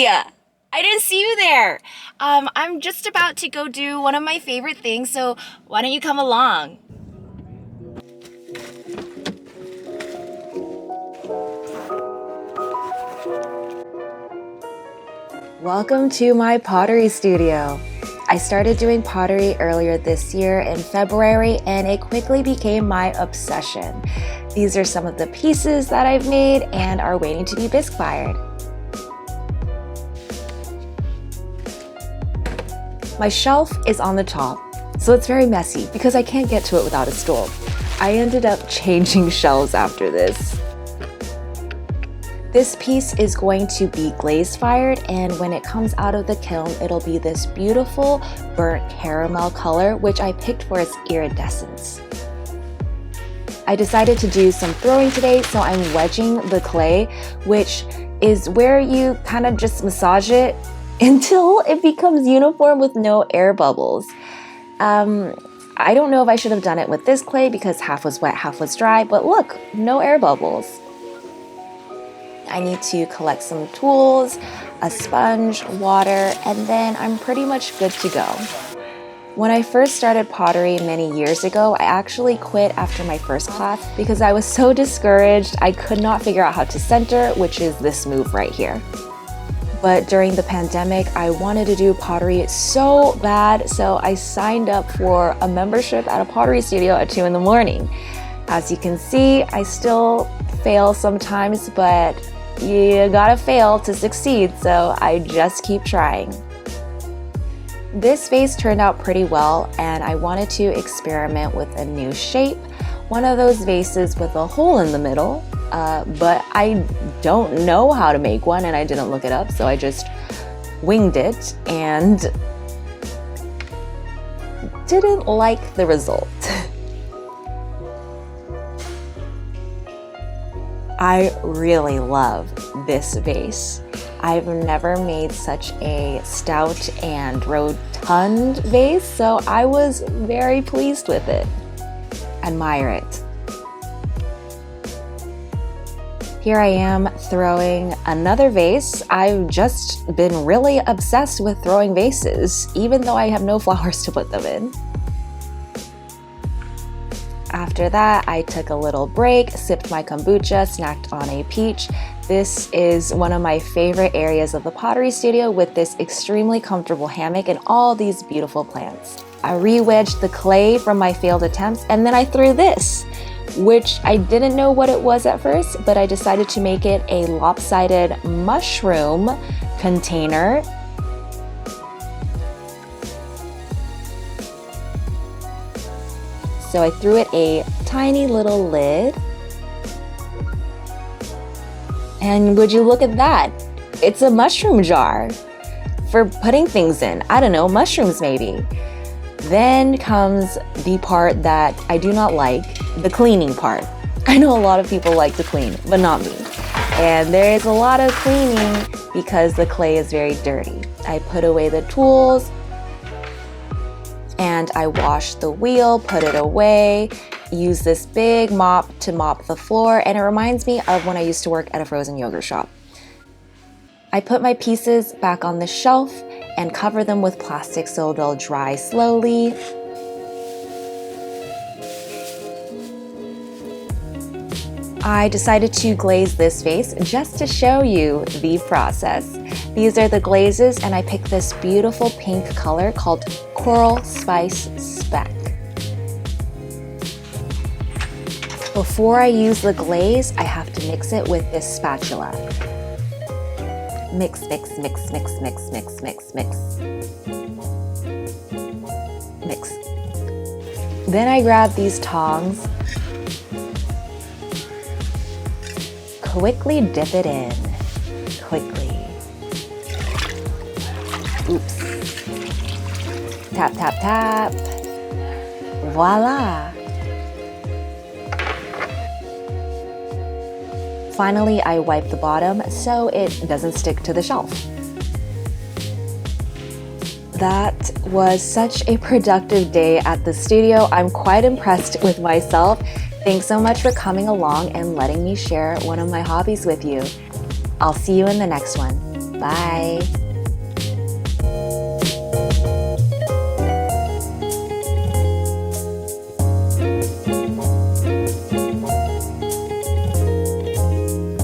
I didn't see you there. I'm just about to go do one of my favorite things, so why don't you come along? Welcome to my pottery studio. I started doing pottery earlier this year in February, and it quickly became my obsession. These are some of the pieces that I've made and are waiting to be bisque fired. My shelf is on the top, so it's very messy because I can't get to it without a stool. I ended up changing shelves after this. This piece is going to be glaze fired, and when it comes out of the kiln, it'll be this beautiful burnt caramel color, which I picked for its iridescence. I decided to do some throwing today, so I'm wedging the clay, which is where you kind of just massage it until it becomes uniform with no air bubbles. I don't know if I should have done it with this clay because half was wet, half was dry, but look, no air bubbles. I need to collect some tools, a sponge, water, and then I'm pretty much good to go. When I first started pottery many years ago, I actually quit after my first class because I was so discouraged. I could not figure out how to center, which is this move right here. But during the pandemic, I wanted to do pottery so bad, so I signed up for a membership at a pottery studio at 2 in the morning. As you can see, I still fail sometimes, but you gotta fail to succeed, so I just keep trying. This vase turned out pretty well, and I wanted to experiment with a new shape, one of those vases with a hole in the middle, but I don't know how to make one and I didn't look it up, so I just winged it and didn't like the result. I really love this vase. I've never made such a stout and rotund vase, so I was very pleased with it. Admire it. Here I am throwing another vase. I've just been really obsessed with throwing vases, even though I have no flowers to put them in. After that, I took a little break, sipped my kombucha, snacked on a peach. This is one of my favorite areas of the pottery studio with this extremely comfortable hammock and all these beautiful plants. I re-wedged the clay from my failed attempts, and then I threw this, which I didn't know what it was at first, but I decided to make it a lopsided mushroom container. So I threw it a tiny little lid. And would you look at that? It's a mushroom jar for putting things in. I don't know, mushrooms maybe. Then comes the part that I do not like, the cleaning part. I know a lot of people like to clean, but not me. And there is a lot of cleaning because the clay is very dirty. I put away the tools, and I washed the wheel, put it away, used this big mop to mop the floor, and it reminds me of when I used to work at a frozen yogurt shop. I put my pieces back on the shelf and cover them with plastic so they'll dry slowly. I decided to glaze this vase just to show you the process. These are the glazes, and I picked this beautiful pink color called Coral Spice Speck. Before I use the glaze, I have to mix it with this spatula. Mix, mix, mix, mix, mix, mix, mix, mix. Mix. Then I grab these tongs, quickly dip it in. Quickly. Oops. Tap, tap, tap. Voila. Finally, I wipe the bottom so it doesn't stick to the shelf. That was such a productive day at the studio. I'm quite impressed with myself. Thanks so much for coming along and letting me share one of my hobbies with you. I'll see you in the next one. Bye!